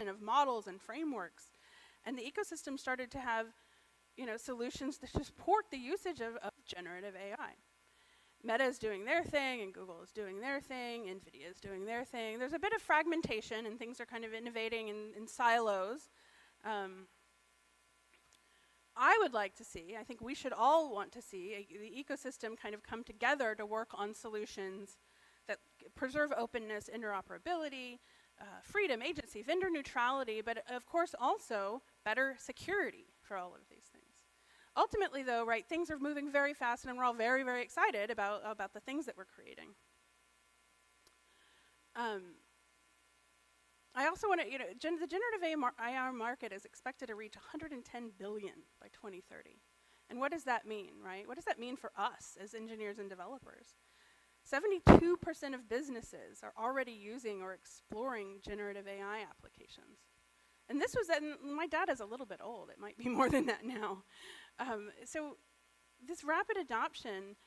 of models and frameworks. And the ecosystem started to have, solutions to support the usage of generative AI. Meta is doing their thing, and Google is doing their thing, NVIDIA is doing their thing. There's a bit of fragmentation, and things are kind of innovating in silos. I would like to see, I think we should all want to see, the ecosystem kind of come together to work on solutions that preserve openness, interoperability, freedom, agency, vendor neutrality, but of course also better security for all of these things. Ultimately though, right, things are moving very fast and we're all very, very excited about the things that we're creating. I also want to, the generative AI market is expected to reach 110 billion by 2030. And what does that mean, right? What does that mean for us as engineers and developers? 72% of businesses are already using or exploring generative AI applications. And this was, my data's a little bit old, it might be more than that now. So this rapid adoption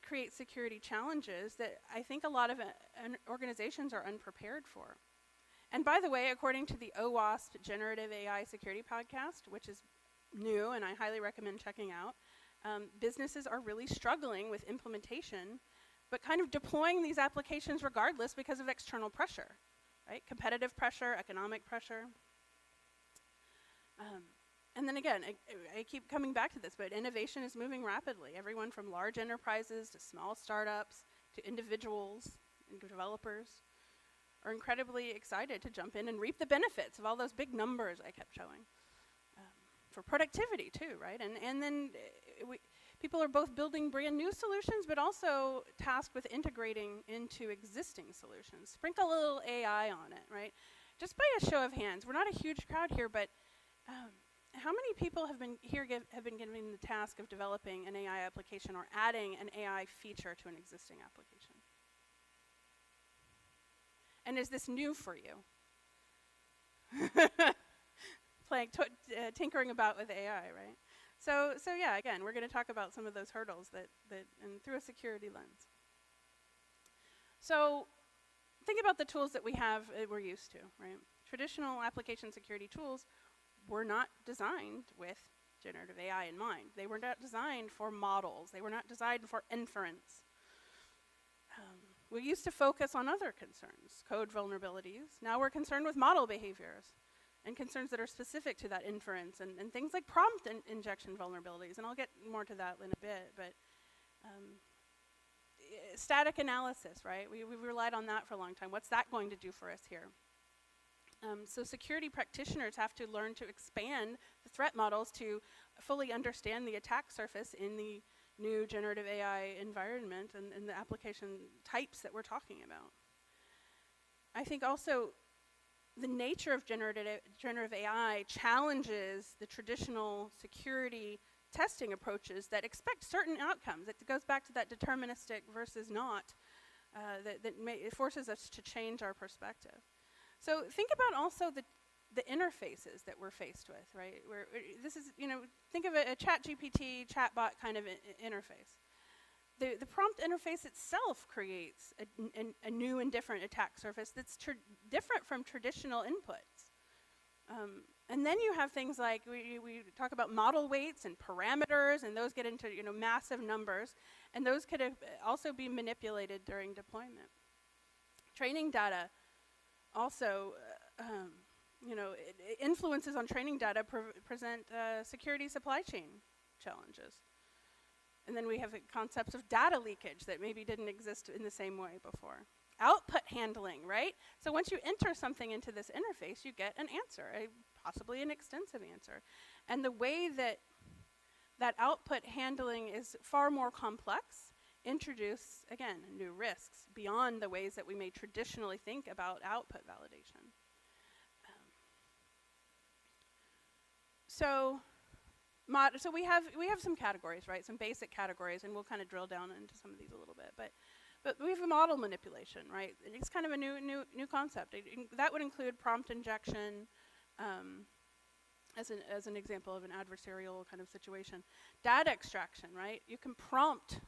creates security challenges that I think a lot of organizations are unprepared for. And by the way, according to the OWASP Generative AI Security Podcast, which is new and I highly recommend checking out, businesses are really struggling with implementation, but kind of deploying these applications regardless because of external pressure, right? Competitive pressure, economic pressure. And then again, I keep coming back to this, but innovation is moving rapidly. Everyone from large enterprises to small startups to individuals and developers are incredibly excited to jump in and reap the benefits of all those big numbers I kept showing. For productivity too, right? And then people are both building brand new solutions, but also tasked with integrating into existing solutions. Sprinkle a little AI on it, right? Just by a show of hands, we're not a huge crowd here, but how many people have been given the task of developing an AI application or adding an AI feature to an existing application? And is this new for you? Tinkering about with AI, right? So yeah, again, we're going to talk about some of those hurdles and through a security lens. So think about the tools that we have, we're used to, right? Traditional application security tools were not designed with generative AI in mind. They were not designed for models. They were not designed for inference. We used to focus on other concerns, code vulnerabilities. Now we're concerned with model behaviors and concerns that are specific to that inference and things like prompt injection vulnerabilities. And I'll get more to that in a bit, but static analysis, right? We relied on that for a long time. What's that going to do for us here? So security practitioners have to learn to expand the threat models to fully understand the attack surface in the new generative AI environment and the application types that we're talking about. I think also the nature of generative AI challenges the traditional security testing approaches that expect certain outcomes. It goes back to that deterministic versus not, it forces us to change our perspective. So think about also the interfaces that we're faced with, right? This is, think of a ChatGPT, chatbot kind of interface. The prompt interface itself creates a new and different attack surface that's different from traditional inputs. And then you have things like, we talk about model weights and parameters, and those get into massive numbers, and those could also be manipulated during deployment. Training data also, influences on training data present security supply chain challenges. And then we have the concepts of data leakage that maybe didn't exist in the same way before. Output handling, right? So once you enter something into this interface, you get an answer, possibly an extensive answer. And the way that output handling is far more complex, introduce, again, new risks beyond the ways that we may traditionally think about output validation. So we have some categories, right? Some basic categories, and we'll kind of drill down into some of these a little bit. But we have a model manipulation, right? It's kind of a new concept. That would include prompt injection, as an example of an adversarial kind of situation. Data extraction, right? You can prompt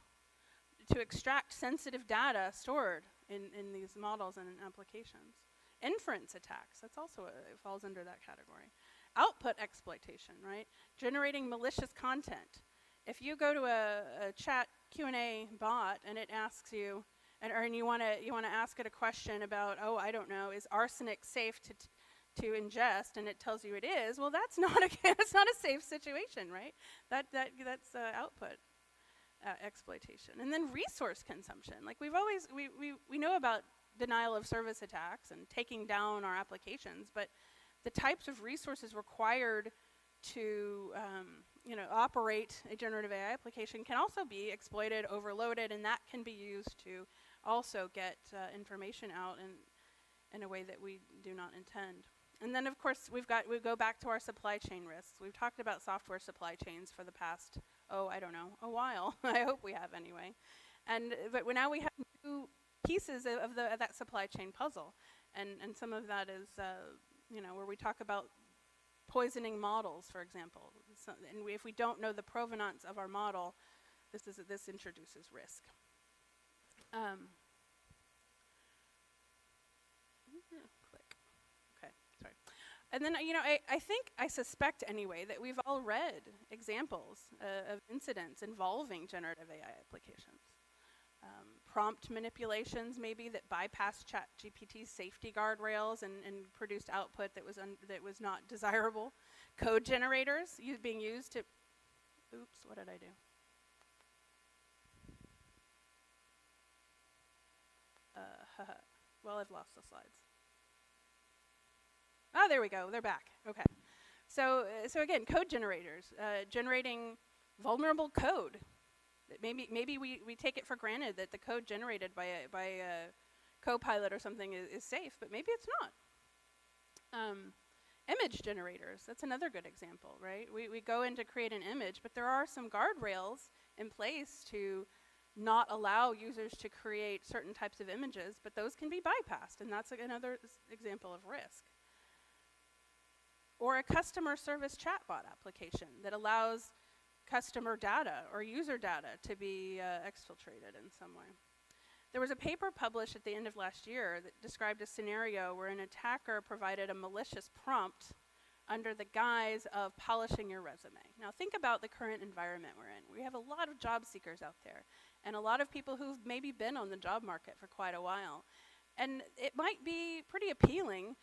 to extract sensitive data stored in these models and in applications. Inference attacks, that's also, it falls under that category. Output exploitation, right? Generating malicious content. If you go to a chat Q&A bot and it asks you, and you want to ask it a question about, oh, I don't know, is arsenic safe to ingest, and it tells you it is, well, that's not a safe situation, right? That's output exploitation. And then resource consumption. Like we know about denial of service attacks and taking down our applications, but the types of resources required to operate a generative AI application can also be exploited, overloaded, and that can be used to also get information out in a way that we do not intend. And then, of course, we go back to our supply chain risks. We've talked about software supply chains for the past, I don't know, a while. I hope we have anyway. But now we have new pieces of that supply chain puzzle. And some of that is, where we talk about poisoning models, for example. And if we don't know the provenance of our model, this introduces risk. Click. Okay, sorry. And then, I suspect anyway that we've all read examples of incidents involving generative AI applications. Prompt manipulations, maybe, that bypassed ChatGPT's safety guardrails and produced output that was not desirable. Code generators being used to, oops, what did I do? Well, I've lost the slides. Oh, there we go, they're back, okay. So again, code generators, generating vulnerable code. Maybe we take it for granted that the code generated by a Copilot or something is safe, but maybe it's not. Image generators, that's another good example, right? We go in to create an image, but there are some guardrails in place to not allow users to create certain types of images, but those can be bypassed, and that's another example of risk. Or a customer service chatbot application that allows customer data or user data to be exfiltrated in some way. There was a paper published at the end of last year that described a scenario where an attacker provided a malicious prompt under the guise of polishing your resume. Now think about the current environment we're in. We have a lot of job seekers out there and a lot of people who've maybe been on the job market for quite a while. And it might be pretty appealing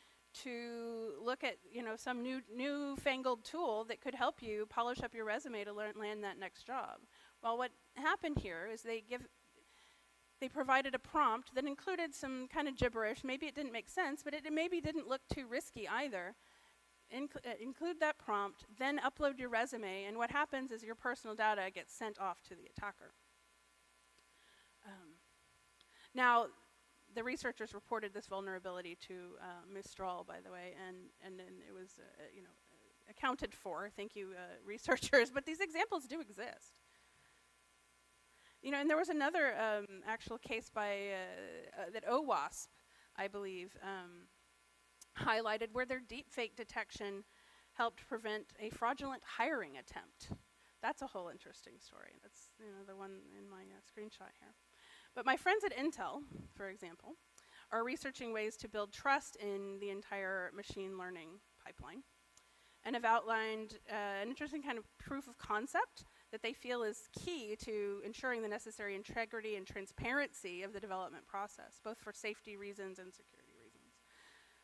to look at some newfangled tool that could help you polish up your resume to land that next job. Well, what happened here is they provided a prompt that included some kind of gibberish. Maybe it didn't make sense, but it maybe didn't look too risky either. Include that prompt, then upload your resume, and what happens is your personal data gets sent off to the attacker. Now, the researchers reported this vulnerability to Mistral, by the way, and it was accounted for. Thank you, researchers. But these examples do exist. And there was another actual case by that OWASP, I believe, highlighted where their deepfake detection helped prevent a fraudulent hiring attempt. That's a whole interesting story. That's the one in my screenshot here. But my friends at Intel, for example, are researching ways to build trust in the entire machine learning pipeline and have outlined an interesting kind of proof of concept that they feel is key to ensuring the necessary integrity and transparency of the development process, both for safety reasons and security reasons.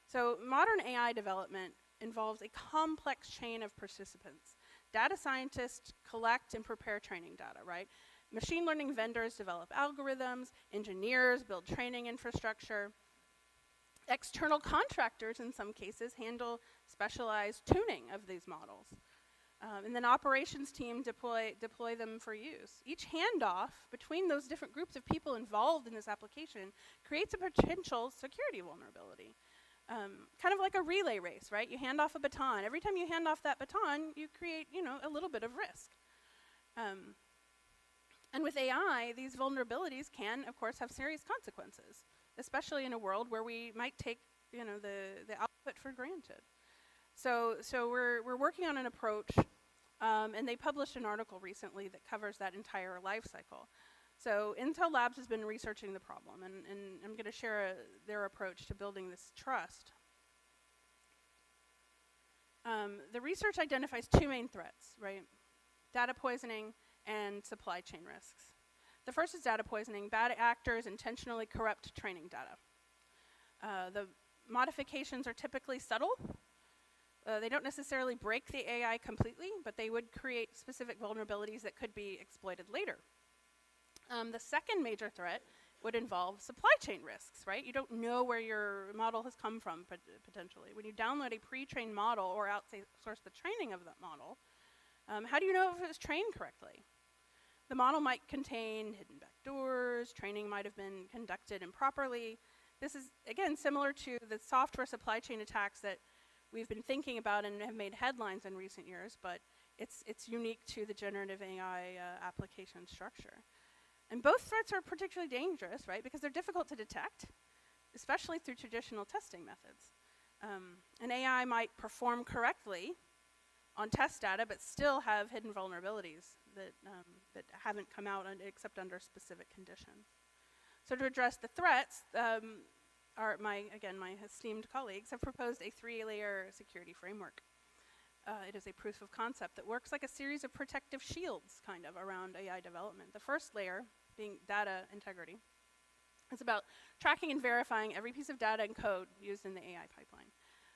So modern AI development involves a complex chain of participants. Data scientists collect and prepare training data, right? Machine learning vendors develop algorithms, engineers build training infrastructure. External contractors, in some cases, handle specialized tuning of these models. And then operations team deploy them for use. Each handoff between those different groups of people involved in this application creates a potential security vulnerability. Kind of like a relay race, right? You hand off a baton. Every time you hand off that baton, you create, a little bit of risk. And with AI, these vulnerabilities can, of course, have serious consequences, especially in a world where we might take, the output for granted. So we're working on an approach, and they published an article recently that covers that entire life cycle. So Intel Labs has been researching the problem, and I'm going to share their approach to building this trust. The research identifies two main threats, right? Data poisoning and supply chain risks. The first is data poisoning. Bad actors intentionally corrupt training data. The modifications are typically subtle. They don't necessarily break the AI completely, but they would create specific vulnerabilities that could be exploited later. The second major threat would involve supply chain risks, right? You don't know where your model has come from, potentially. When you download a pre-trained model or outsource the training of that model, how do you know if it was trained correctly? The model might contain hidden backdoors, training might have been conducted improperly. This is, again, similar to the software supply chain attacks that we've been thinking about and have made headlines in recent years, but it's unique to the generative AI application structure. And both threats are particularly dangerous, right, because they're difficult to detect, especially through traditional testing methods. An AI might perform correctly on test data, but still have hidden vulnerabilities that haven't come out except under specific conditions. So to address the threats, my esteemed colleagues have proposed a 3-layer security framework. It is a proof of concept that works like a series of protective shields, kind of, around AI development. The first layer, being data integrity, is about tracking and verifying every piece of data and code used in the AI pipeline.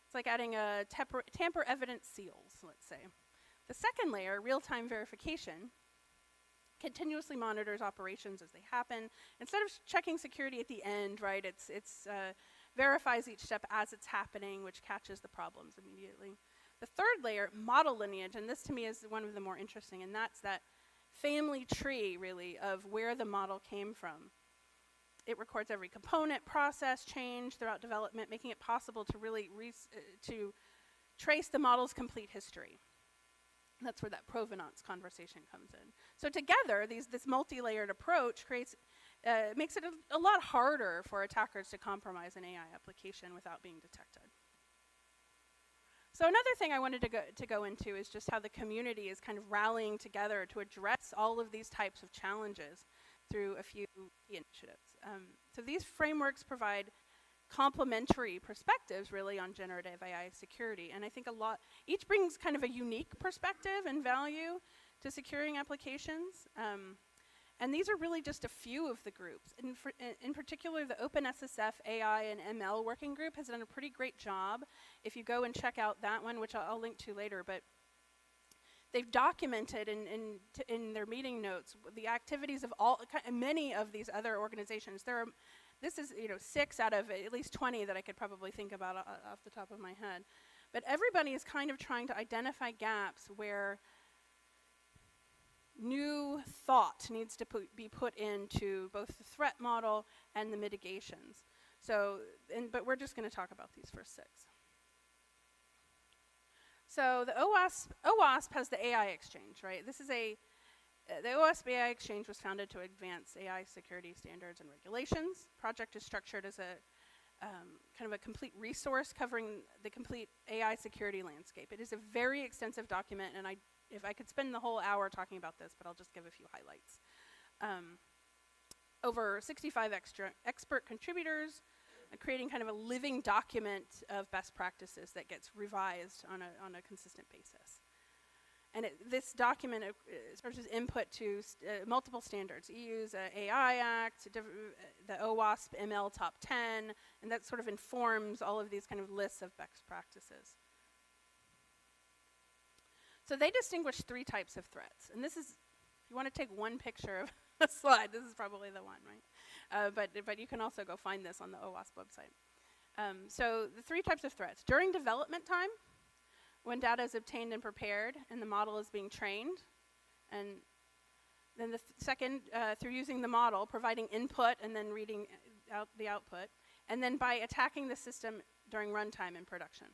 It's like adding a tamper evidence seals, let's say. The second layer, real-time verification, continuously monitors operations as they happen. Instead of checking security at the end, right, it's verifies each step as it's happening, which catches the problems immediately. The third layer, model lineage, and this to me is one of the more interesting, and that's that family tree, really, of where the model came from. It records every component, process, change throughout development, making it possible to really to trace the model's complete history. That's where that provenance conversation comes in. So together, this multi-layered approach makes it a lot harder for attackers to compromise an AI application without being detected. So another thing I wanted to go into is just how the community is kind of rallying together to address all of these types of challenges through a few key initiatives. So these frameworks provide complementary perspectives, really, on generative AI security. And I think each brings kind of a unique perspective and value to securing applications. And these are really just a few of the groups. In particular, the OpenSSF AI and ML working group has done a pretty great job. If you go and check out that one, which I'll link to later, but they've documented in their meeting notes the activities of many of these other organizations. This is 6 out of at least 20 that I could probably think about off the top of my head. But everybody is kind of trying to identify gaps where new thought needs to be put into both the threat model and the mitigations. But we're just going to talk about these first 6. So the OWASP has the AI Exchange, right? The OWASP AI Exchange was founded to advance AI security standards and regulations. The project is structured as kind of a complete resource covering the complete AI security landscape. It is a very extensive document, and if I could spend the whole hour talking about this, but I'll just give a few highlights. Over 65 expert contributors, creating kind of a living document of best practices that gets revised on a consistent basis. And this document serves as input to multiple standards. EU's AI Act, the OWASP ML Top 10, and that sort of informs all of these kind of lists of best practices. So they distinguish 3 types of threats. And this is, if you want to take one picture of a slide, this is probably the one, right? But you can also go find this on the OWASP website. So the 3 types of threats. During development time, when data is obtained and prepared and the model is being trained. And then the second, through using the model, providing input and then reading out the output. And then by attacking the system during runtime in production.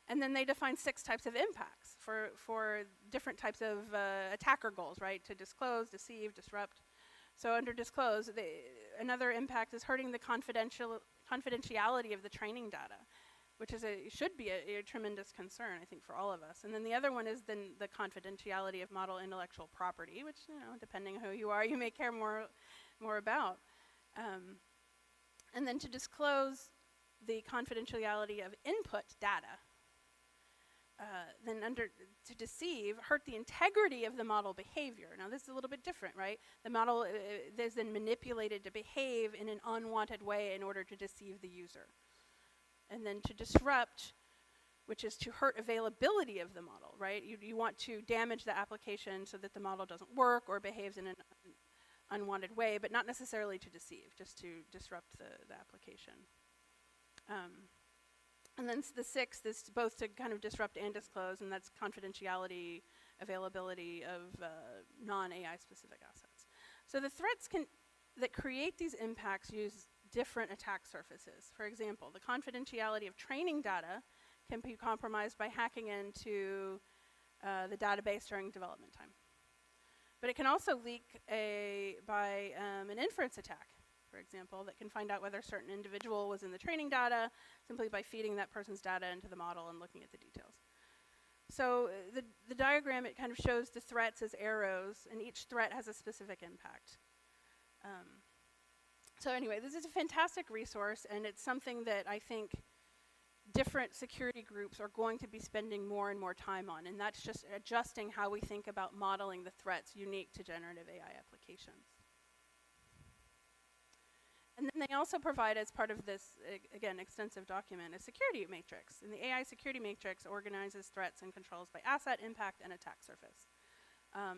And then they define 6 types of impacts for different types of attacker goals, right? To disclose, deceive, disrupt. So under disclose, another impact is hurting the confidentiality of the training data, which is should be a tremendous concern, I think, for all of us. And then the other one is then the confidentiality of model intellectual property, which, depending on who you are, you may care more about. And then to disclose the confidentiality of input data. Then to deceive, hurt the integrity of the model behavior. Now this is a little bit different, right? The model is then manipulated to behave in an unwanted way in order to deceive the user. And then to disrupt, which is to hurt availability of the model, right? You want to damage the application so that the model doesn't work or behaves in an unwanted way, but not necessarily to deceive, just to disrupt the application. And then the sixth is both to kind of disrupt and disclose, and that's confidentiality, availability of non-AI specific assets. So the threats that create these impacts use different attack surfaces. For example, the confidentiality of training data can be compromised by hacking into the database during development time. But it can also leak by an inference attack, for example, that can find out whether a certain individual was in the training data simply by feeding that person's data into the model and looking at the details. So the diagram, it kind of shows the threats as arrows, and each threat has a specific impact. So anyway, this is a fantastic resource, and it's something that I think different security groups are going to be spending more and more time on, and that's just adjusting how we think about modeling the threats unique to generative AI applications. And then they also provide, as part of this, again, extensive document, a security matrix. And the AI security matrix organizes threats and controls by asset, impact, and attack surface.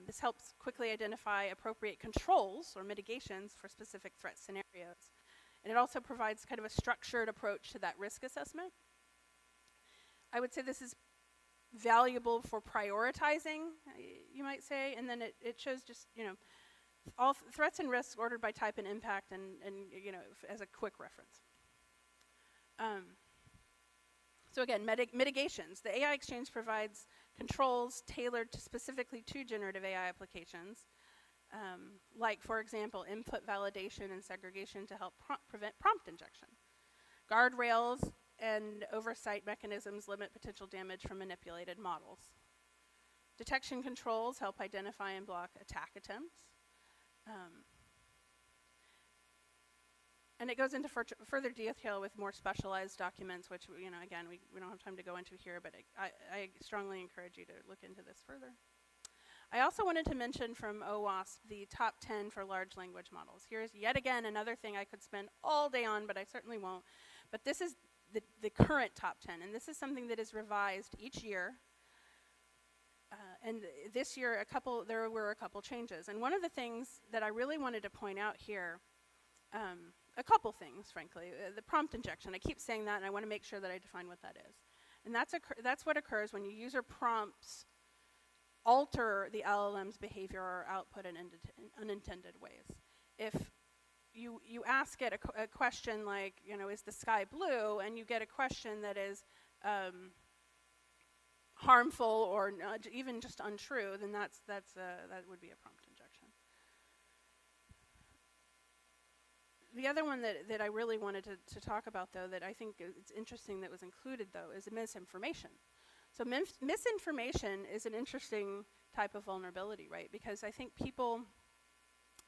This helps quickly identify appropriate controls or mitigations for specific threat scenarios. And it also provides kind of a structured approach to that risk assessment. I would say this is valuable for prioritizing, you might say, and then it shows just, all threats and risks ordered by type and impact, and as a quick reference. So again, mitigations. The AI Exchange provides controls tailored specifically to generative AI applications, like, for example, input validation and segregation to help prevent prompt injection. Guardrails and oversight mechanisms limit potential damage from manipulated models. Detection controls help identify and block attack attempts. And it goes into further detail with more specialized documents, which, again, we don't have time to go into here, but I strongly encourage you to look into this further. I also wanted to mention from OWASP the top 10 for large language models. Here's yet again another thing I could spend all day on, but I certainly won't. But this is the current top 10, and this is something that is revised each year. And this year, there were a couple changes. And one of the things that I really wanted to point out here, a couple things, frankly. The prompt injection, I keep saying that, and I want to make sure that I define what that is. And that's what occurs when user prompts alter the LLM's behavior or output in unintended ways. If you ask it a question like, is the sky blue, and you get a question that is harmful or even just untrue, then that would be a prompt injection. The other one that I really wanted to talk about, though, that I think it's interesting that was included, though, is misinformation. So misinformation is an interesting type of vulnerability, right? Because I think people,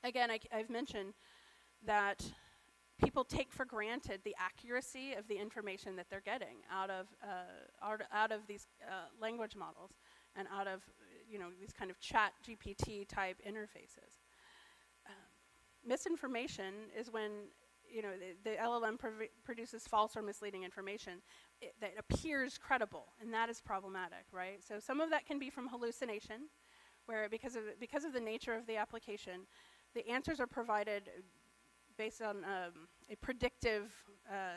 again, I've mentioned that people take for granted the accuracy of the information that they're getting out of these language models and out of these kind of chat GPT type interfaces. Misinformation is when the LLM produces false or misleading information that appears credible, and that is problematic, right? So some of that can be from hallucination, where because of the nature of the application, the answers are provided based on a predictive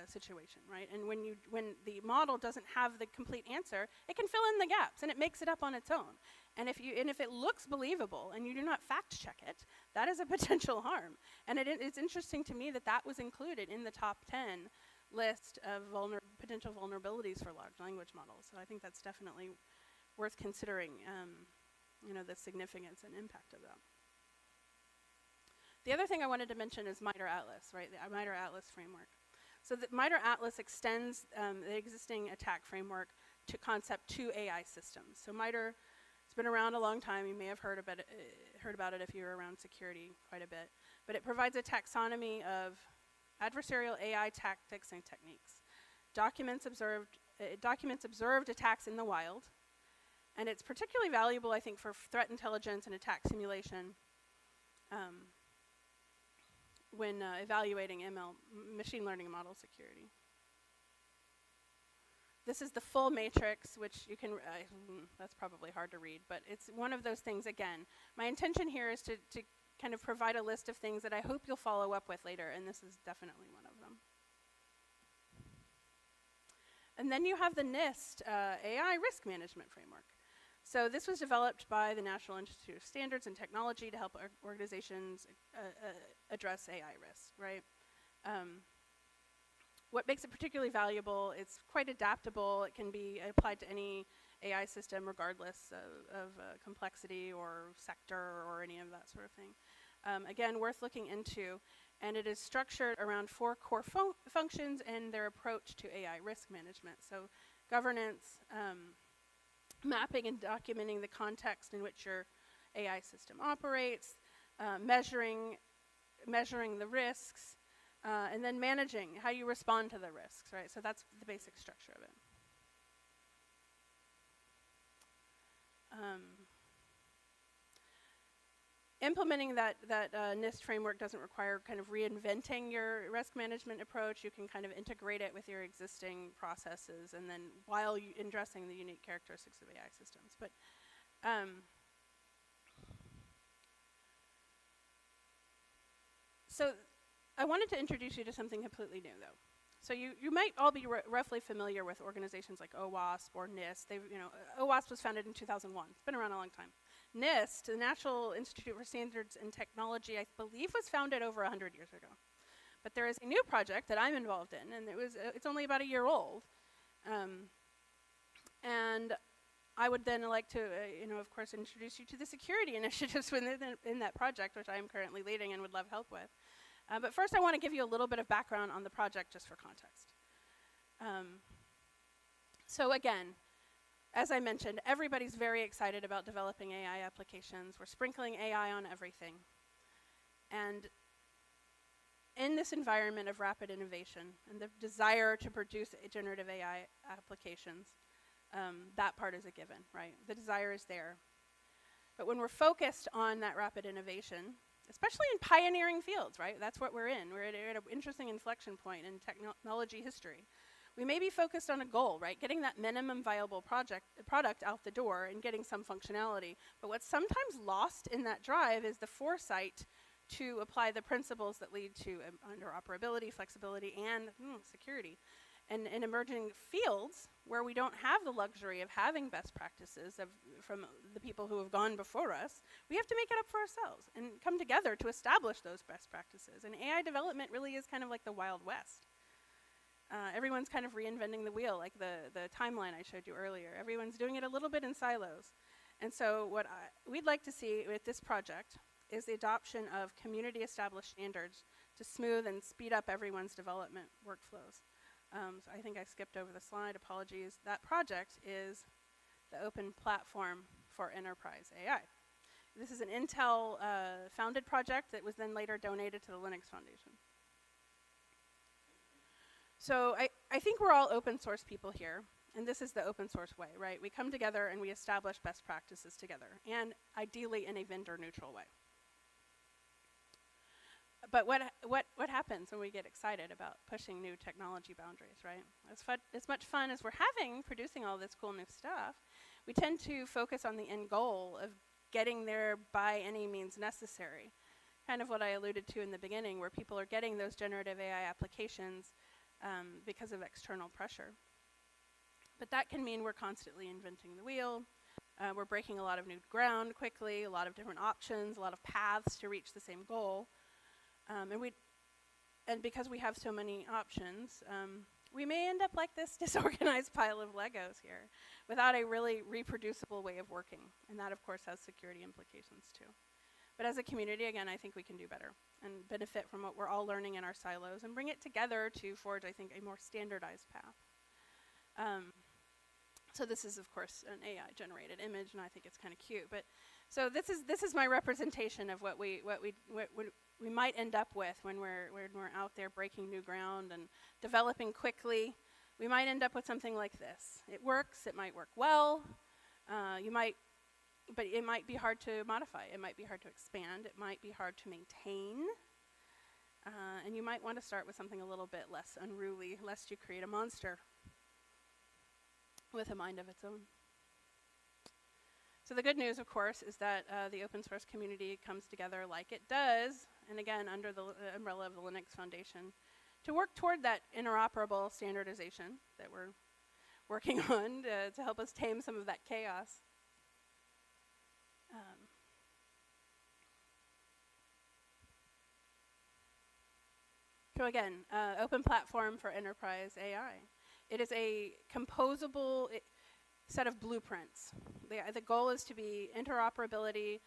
situation, right? And when the model doesn't have the complete answer, it can fill in the gaps, and it makes it up on its own. And if it looks believable and you do not fact check it, that is a potential harm. And it's interesting to me that was included in the top 10 list of potential vulnerabilities for large language models. So I think that's definitely worth considering, the significance and impact of that. The other thing I wanted to mention is MITRE Atlas, right? The MITRE Atlas framework. So the MITRE Atlas extends the existing attack framework to concept to AI systems. So MITRE has been around a long time. You may have heard about it if you're around security quite a bit. But it provides a taxonomy of adversarial AI tactics and techniques. It documents observed attacks in the wild, and it's particularly valuable, I think, for threat intelligence and attack simulation when evaluating machine learning model security. This is the full matrix, which you can, that's probably hard to read, but it's one of those things, again. My intention here is to kind of provide a list of things that I hope you'll follow up with later, and this is definitely one of them. And then you have the NIST AI risk management framework. So this was developed by the National Institute of Standards and Technology to help organizations address AI risk, right? What makes it particularly valuable, it's quite adaptable. It can be applied to any AI system regardless of complexity or sector or any of that sort of thing. Again, worth looking into. And it is structured around 4 core functions and their approach to AI risk management. So governance, mapping and documenting the context in which your AI system operates, measuring the risks, and then managing how you respond to the risks, right? So that's the basic structure of it. Implementing that NIST framework doesn't require kind of reinventing your risk management approach. You can kind of integrate it with your existing processes, and then while addressing the unique characteristics of AI systems. But so I wanted to introduce you to something completely new, though. So you might all be roughly familiar with organizations like OWASP or NIST. OWASP was founded in 2001. It's been around a long time. NIST, the National Institute for Standards and Technology, I believe was founded over 100 years ago. But there is a new project that I'm involved in, and it's only about a year old. And I would then like to, of course, introduce you to the security initiatives in that project, which I am currently leading and would love help with. But first, I want to give you a little bit of background on the project just for context. So again, as I mentioned, everybody's very excited about developing AI applications. We're sprinkling AI on everything. And in this environment of rapid innovation and the desire to produce generative AI applications, that part is a given, right? The desire is there. But when we're focused on that rapid innovation, especially in pioneering fields, right? That's what we're in. We're at an interesting inflection point in technology history. We may be focused on a goal, right? Getting that minimum viable product out the door and getting some functionality. But what's sometimes lost in that drive is the foresight to apply the principles that lead to interoperability, flexibility, and security. And in emerging fields where we don't have the luxury of having best practices from the people who have gone before us, we have to make it up for ourselves and come together to establish those best practices. And AI development really is kind of like the Wild West. Everyone's kind of reinventing the wheel, like the timeline I showed you earlier. Everyone's doing it a little bit in silos. And so what we'd like to see with this project is the adoption of community-established standards to smooth and speed up everyone's development workflows. So I think I skipped over the slide, apologies. That project is the Open Platform for Enterprise AI. This is an Intel founded project that was then later donated to the Linux Foundation. So I think we're all open source people here, and this is the open source way, right? We come together and we establish best practices together, and ideally in a vendor neutral way. But what happens when we get excited about pushing new technology boundaries, right? As much fun as we're having producing all this cool new stuff, we tend to focus on the end goal of getting there by any means necessary. Kind of what I alluded to in the beginning, where people are getting those generative AI applications because of external pressure. But that can mean we're constantly inventing the wheel. We're breaking a lot of new ground quickly, a lot of different options, a lot of paths to reach the same goal. And because we have so many options, we may end up like this disorganized pile of Legos here without a really reproducible way of working. And that, of course, has security implications too. But as a community, again, I think we can do better and benefit from what we're all learning in our silos and bring it together to forge, I think, a more standardized path. So this is, of course, an AI-generated image, and I think it's kind of cute. But so this is my representation of what we might end up with when we're out there breaking new ground and developing quickly. We might end up with something like this. It works. It might work well. But it might be hard to modify. It might be hard to expand. It might be hard to maintain. And you might want to start with something a little bit less unruly, lest you create a monster with a mind of its own. So the good news, of course, is that the open source community comes together like it does, and again, under the umbrella of the Linux Foundation, to work toward that interoperable standardization that we're working on to help us tame some of that chaos. So again, open platform for enterprise AI. It is a composable set of blueprints. The goal is to be interoperability,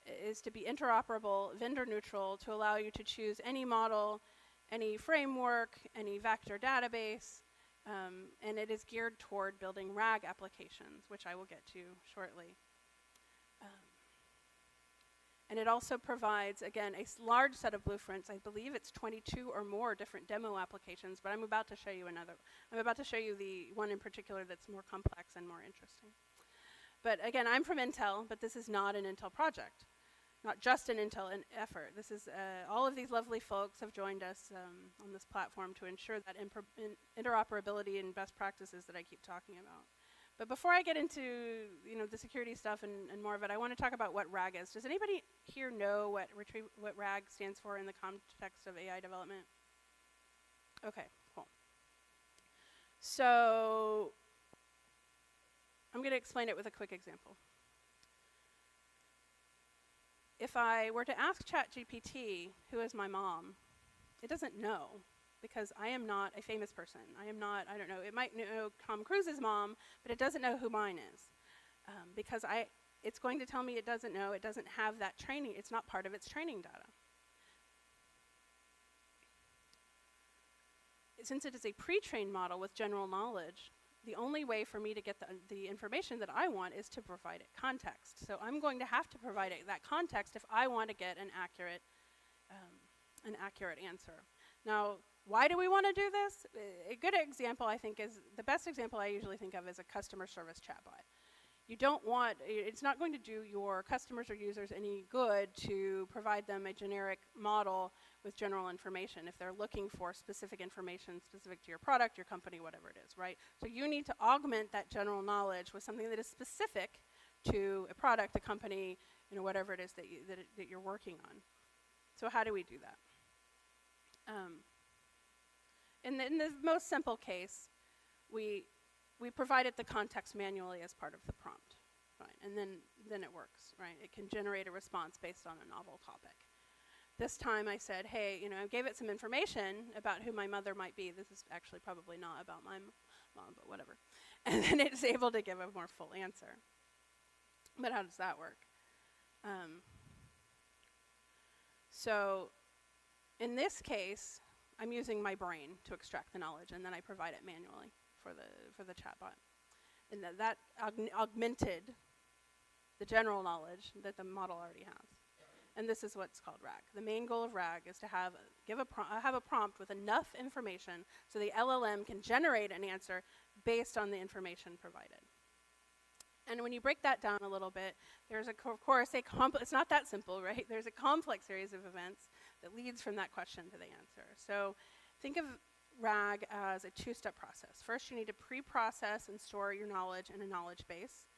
interoperable, vendor neutral, to allow you to choose any model, any framework, any vector database, and it is geared toward building RAG applications, which I will get to shortly. And it also provides, again, a large set of blueprints. I believe it's 22 or more different demo applications, but I'm about to show you another. I'm about to show you the one in particular that's more complex and more interesting. But again, I'm from Intel, but this is not an Intel project, not just an Intel effort. This is, all of these lovely folks have joined us on this platform to ensure that interoperability and best practices that I keep talking about. But before I get into the security stuff and more of it, I want to talk about what RAG is. Does anybody here know what RAG stands for in the context of AI development? Okay, cool. So I'm going to explain it with a quick example. If I were to ask ChatGPT, who is my mom, it doesn't know, because I am not a famous person. I don't know, it might know Tom Cruise's mom, but it doesn't know who mine is. Because it's going to tell me it doesn't know, it doesn't have that training, it's not part of its training data. Since it is a pre-trained model with general knowledge, the only way for me to get the information that I want is to provide it context. So I'm going to have to provide it that context if I want to get an accurate answer. Now, why do we want to do this? A good example, I think, is the best example I usually think of is a customer service chatbot. You don't want, it's not going to do your customers or users any good to provide them a generic model with general information if they're looking for specific information specific to your product, your company, whatever it is, right? So you need to augment that general knowledge with something that is specific to a product, a company, whatever it is that you're working on. So how do we do that? In the most simple case, we provide it the context manually as part of the prompt, right? And then it works, right? It can generate a response based on a novel topic. This time I said, hey, I gave it some information about who my mother might be. This is actually probably not about my mom, but whatever. And then it's able to give a more full answer. But how does that work? So in this case, I'm using my brain to extract the knowledge, and then I provide it manually for the chatbot. And that augmented the general knowledge that the model already has. And this is what's called RAG. The main goal of RAG is to have a prompt with enough information so the LLM can generate an answer based on the information provided. And when you break that down a little bit, there's of course it's not that simple, right? There's a complex series of events that leads from that question to the answer. So think of RAG as a two-step process. First, you need to pre-process and store your knowledge in a knowledge base.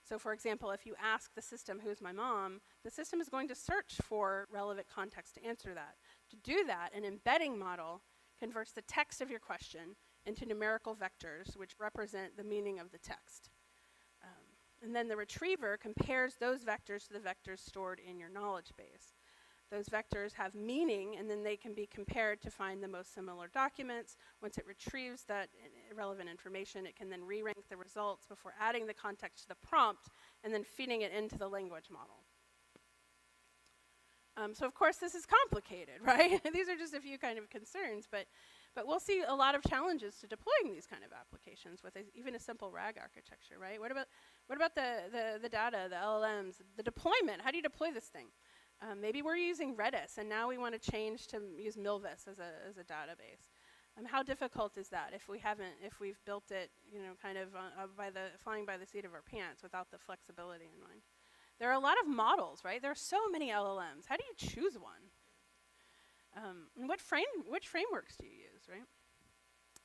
So for example, if you ask the system, who's my mom, the system is going to search for relevant context to answer that. To do that, an embedding model converts the text of your question into numerical vectors, which represent the meaning of the text. And then the retriever compares those vectors to the vectors stored in your knowledge base. Those vectors have meaning, and then they can be compared to find the most similar documents. Once it retrieves that relevant information, it can then re-rank the results before adding the context to the prompt and then feeding it into the language model. So of course this is complicated, right? These are just a few kind of concerns, but we'll see a lot of challenges to deploying these kind of applications with even a simple RAG architecture, right? What about the data, the LLMs, the deployment? How do you deploy this thing? Maybe we're using Redis, and now we want to change to use Milvus as a database. How difficult is that if we've built it, kind of flying by the seat of our pants without the flexibility in mind? There are a lot of models, right? There are so many LLMs. How do you choose one? And which frameworks do you use, right?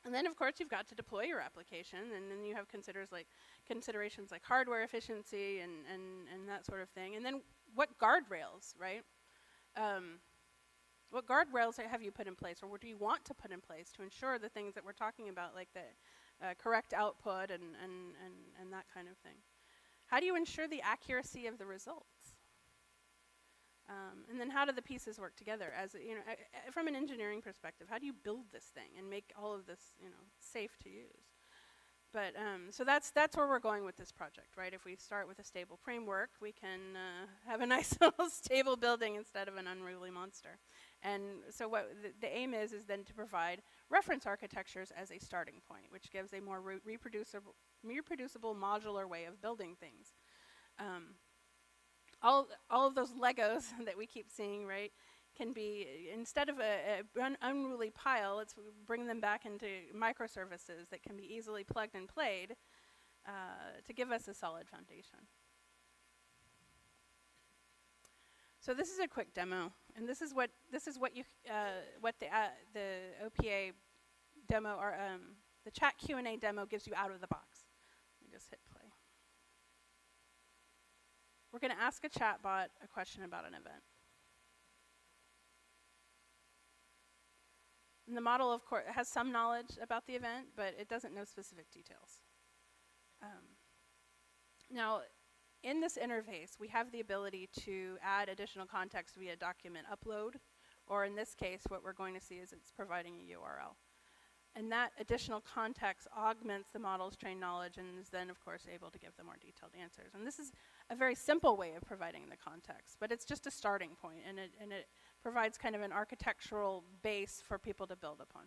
And then, of course, you've got to deploy your application, and then you have considerations like hardware efficiency and that sort of thing. And then what guardrails, right? What guardrails have you put in place, or what do you want to put in place to ensure the things that we're talking about, like the correct output and that kind of thing? How do you ensure the accuracy of the results? And then how do the pieces work together? From an engineering perspective, how do you build this thing and make all of this, safe to use? But so that's where we're going with this project, right? If we start with a stable framework, we can have a nice little stable building instead of an unruly monster. And so what the aim is then to provide reference architectures as a starting point, which gives a more reproducible modular way of building things. All of those Legos that we keep seeing, right, can be, instead of an unruly pile, let's bring them back into microservices that can be easily plugged and played to give us a solid foundation. So this is a quick demo, and this is what the OPEA demo, or the chat Q&A demo gives you out of the box. Let me just hit play. We're going to ask a chatbot a question about an event. And the model, of course, has some knowledge about the event, but it doesn't know specific details. Now, in this interface, we have the ability to add additional context via document upload, or in this case, what we're going to see is it's providing a URL. And that additional context augments the model's trained knowledge and is then, of course, able to give the more detailed answers. And this is a very simple way of providing the context, but it's just a starting point, and it provides kind of an architectural base for people to build upon.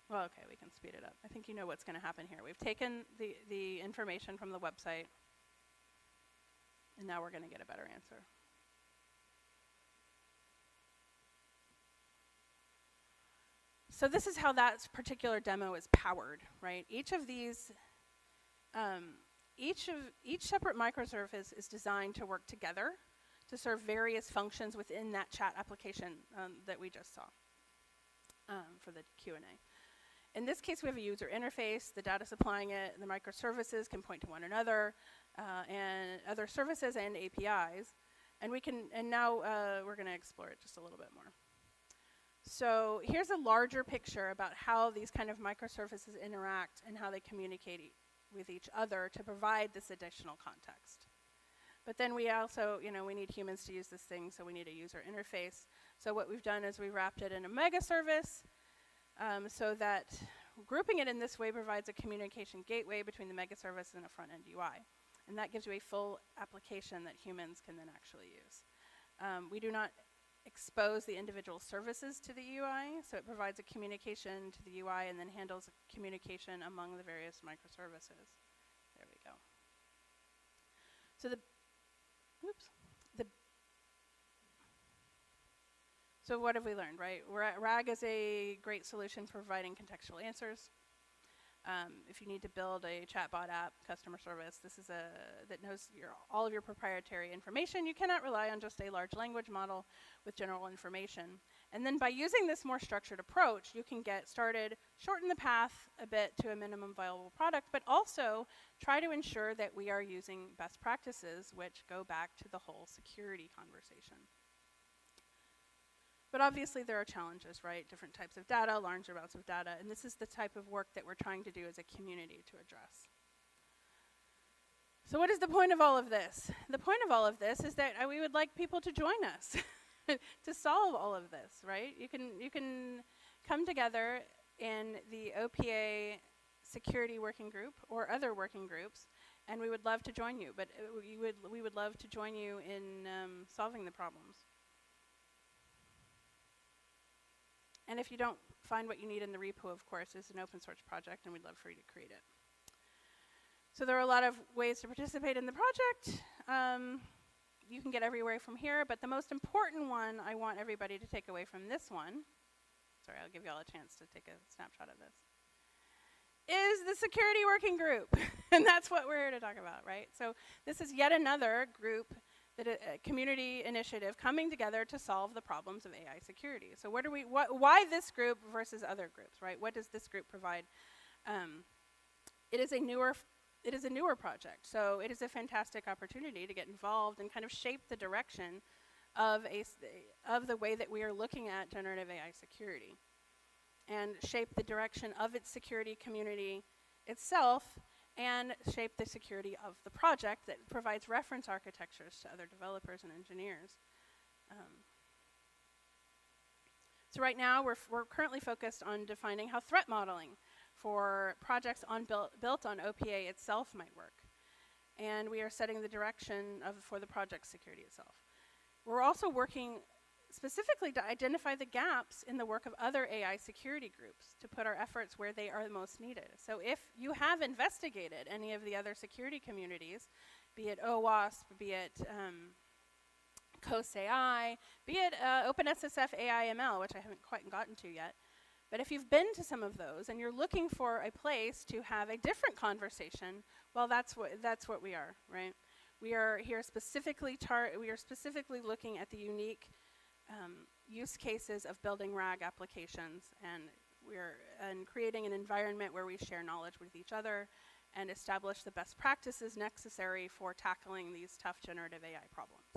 Well, okay, we can speed it up. I think you know what's going to happen here. We've taken the information from the website, and now we're going to get a better answer. So this is how that particular demo is powered, right? Each of these, each separate microservice is designed to work together to serve various functions within that chat application that we just saw for the Q&A. In this case, we have a user interface, the data supplying it, the microservices can point to one another, and other services and APIs. And now we're going to explore it just a little bit more. So here's a larger picture about how these kind of microservices interact and how they communicate with each other to provide this additional context. But then we also, we need humans to use this thing, so we need a user interface. So what we've done is we wrapped it in a mega service so that grouping it in this way provides a communication gateway between the mega service and a front-end UI. And that gives you a full application that humans can then actually use. We do not expose the individual services to the UI, so it provides a communication to the UI and then handles communication among the various microservices. There we go. So so what have we learned, right? RAG is a great solution for providing contextual answers. If you need to build a chatbot app, customer service, this is that knows all of your proprietary information. You cannot rely on just a large language model with general information. And then by using this more structured approach, you can get started, shorten the path a bit to a minimum viable product, but also try to ensure that we are using best practices, which go back to the whole security conversation. But obviously there are challenges, right? Different types of data, large amounts of data, and this is the type of work that we're trying to do as a community to address. So what is the point of all of this? The point of all of this is that we would like people to join us to solve all of this, right? You can come together in the OPEA security working group or other working groups And we would love to join you, but we would love to join you in solving the problems. And if you don't find what you need in the repo, of course, it's an open source project, and we'd love for you to create it. So there are a lot of ways to participate in the project. You can get everywhere from here, but the most important one I want everybody to take away from this one, sorry, I'll give you all a chance to take a snapshot of this, is the security working group. And that's what we're here to talk about, right? So this is yet another group, that a community initiative coming together to solve the problems of AI security. So why this group versus other groups, right? What does this group provide? It is a newer project, so it is a fantastic opportunity to get involved and kind of shape the direction of the way that we are looking at generative AI security, and shape the direction of its security community itself, and shape the security of the project that provides reference architectures to other developers and engineers. So right now we're currently focused on defining how threat modeling for projects built on OPEA itself might work. And we are setting the direction for the project security itself. We're also working specifically to identify the gaps in the work of other AI security groups, to put our efforts where they are most needed. So if you have investigated any of the other security communities, be it OWASP, be it COSAI, be it OpenSSF AI/ML, which I haven't quite gotten to yet, but if you've been to some of those and you're looking for a place to have a different conversation, well, that's what we are, right? We are here specifically looking at the unique use cases of building RAG applications, and we're creating an environment where we share knowledge with each other and establish the best practices necessary for tackling these tough generative AI problems.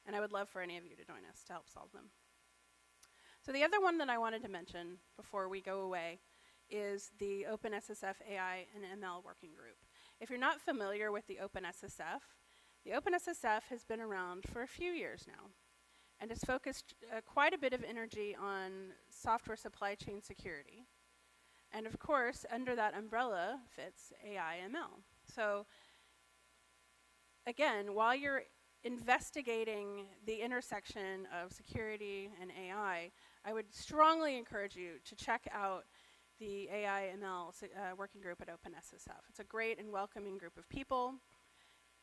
And I would love for any of you to join us to help solve them. So the other one that I wanted to mention before we go away is the OpenSSF AI and ML working group. If you're not familiar with the OpenSSF has been around for a few years now, and has focused quite a bit of energy on software supply chain security. And of course, under that umbrella fits AI/ML. So again, while you're investigating the intersection of security and AI, I would strongly encourage you to check out the AI/ML working group at OpenSSF. It's a great and welcoming group of people.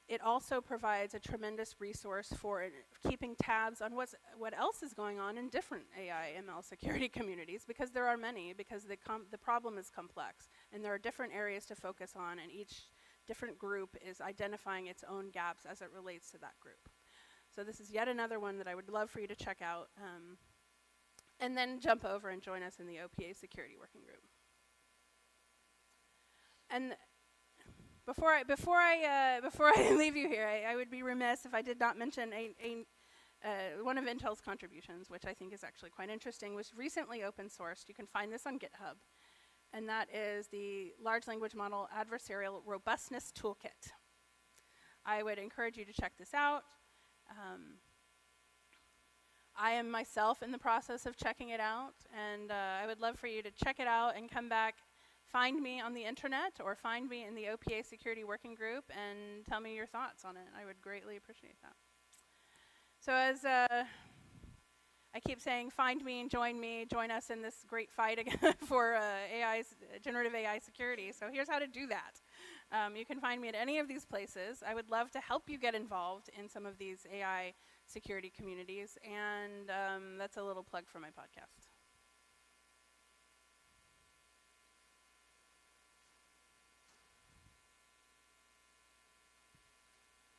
It also provides a tremendous resource for keeping tabs on what else is going on in different AI/ML security communities, because there are many, because the problem is complex, and there are different areas to focus on, and each different group is identifying its own gaps as it relates to that group. So this is yet another one that I would love for you to check out, and then jump over and join us in the OPA security working group. And before I leave you here, I would be remiss if I did not mention one of Intel's contributions, which I think is actually quite interesting, was recently open sourced. You can find this on GitHub, and that is the Large Language Model Adversarial Robustness Toolkit. I would encourage you to check this out. I am myself in the process of checking it out, and I would love for you to check it out and come back. Find me on the internet or find me in the OPA security working group and tell me your thoughts on it. I would greatly appreciate that. So as I keep saying, find me and join us in this great fight again for generative AI security. So here's how to do that. You can find me at any of these places. I would love to help you get involved in some of these AI security communities, and that's a little plug for my podcast.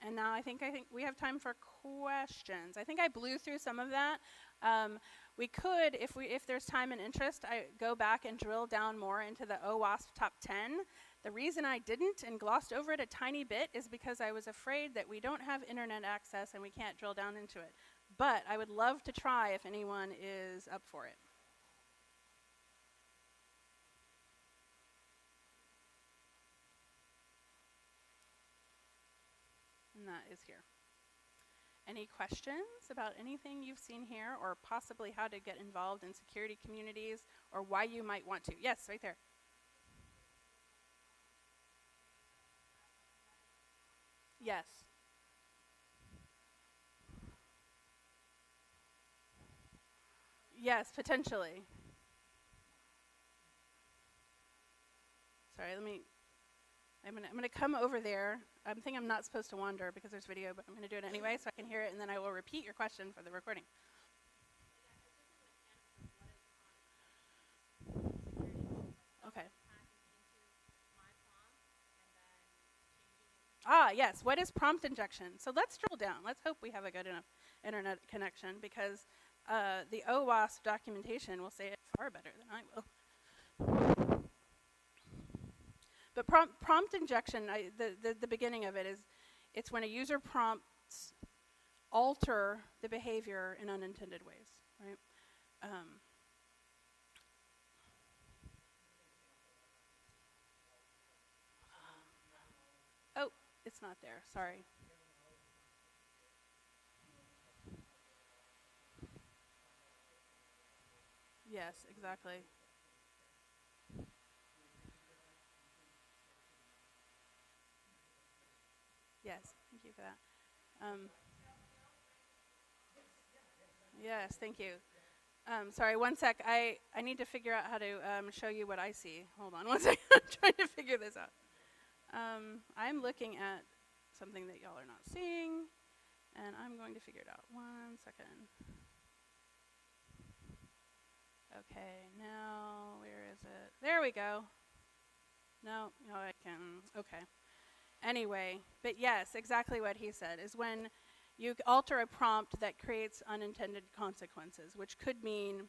And now I think we have time for questions. I think I blew through some of that. We could, if there's time and interest, I go back and drill down more into the OWASP top 10. The reason I didn't and glossed over it a tiny bit is because I was afraid that we don't have internet access and we can't drill down into it. But I would love to try if anyone is up for it. And that is here. Any questions about anything you've seen here, or possibly how to get involved in security communities, or why you might want to? Yes, right there. Yes. Yes, potentially. Sorry, I'm gonna come over there. I think I'm not supposed to wander because there's video, but I'm gonna do it anyway so I can hear it, and then I will repeat your question for the recording. Okay. Ah, yes. What is prompt injection? So let's drill down. Let's hope we have a good enough internet connection, because the OWASP documentation will say it far better than I will. But prompt injection, the beginning of it is, it's when a user prompts alter the behavior in unintended ways, right? Oh, it's not there. Sorry. Yes, exactly. Yes, thank you for that. Yes, thank you. Sorry, one sec. I need to figure out how to show you what I see. Hold on one second. I'm trying to figure this out. I'm looking at something that y'all are not seeing, and I'm going to figure it out. 1 second. Okay, now where is it? There we go. No, I can. Okay. Anyway, but yes, exactly what he said is when you alter a prompt that creates unintended consequences, which could mean,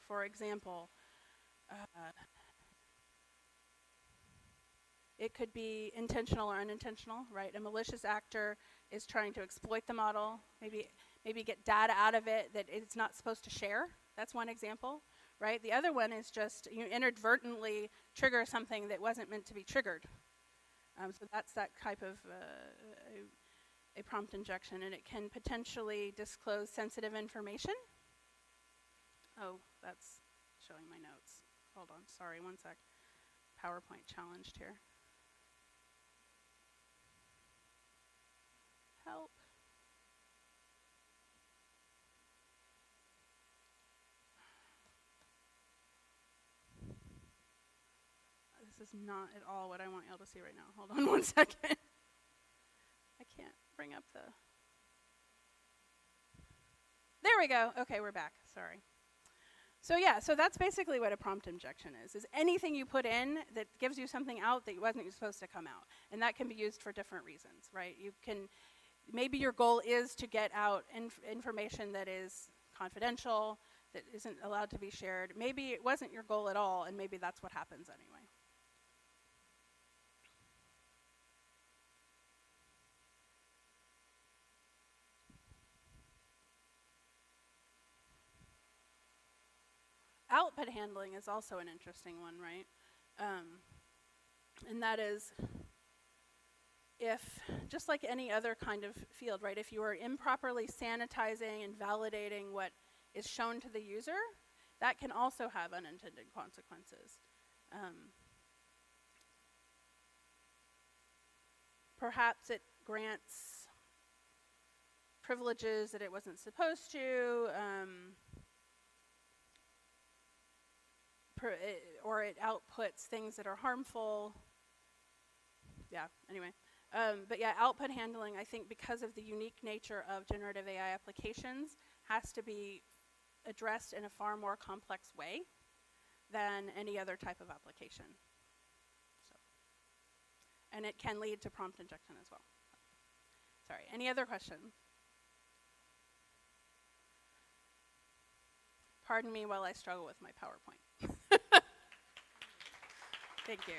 for example, it could be intentional or unintentional, right? A malicious actor is trying to exploit the model, maybe get data out of it that it's not supposed to share. That's one example, right? The other one is just you inadvertently trigger something that wasn't meant to be triggered. So that's that type of a prompt injection, and it can potentially disclose sensitive information. Oh, that's showing my notes. Hold on, sorry, one sec. PowerPoint challenged here. Help. This is not at all what I want y'all to see right now. Hold on one second. I can't bring up the... There we go. Okay, we're back. Sorry. So yeah, so that's basically what a prompt injection is anything you put in that gives you something out that wasn't supposed to come out. And that can be used for different reasons, right? You can, maybe your goal is to get out information that is confidential, that isn't allowed to be shared. Maybe it wasn't your goal at all, and maybe that's what happens anyway. Output handling is also an interesting one, right? And that is, if, just like any other kind of field, right, if you are improperly sanitizing and validating what is shown to the user, that can also have unintended consequences. Perhaps it grants privileges that it wasn't supposed to, or it outputs things that are harmful. Yeah, anyway. But yeah, output handling, I think because of the unique nature of generative AI applications, has to be addressed in a far more complex way than any other type of application. So, and it can lead to prompt injection as well. Sorry, any other questions? Pardon me while I struggle with my PowerPoint. Thank you.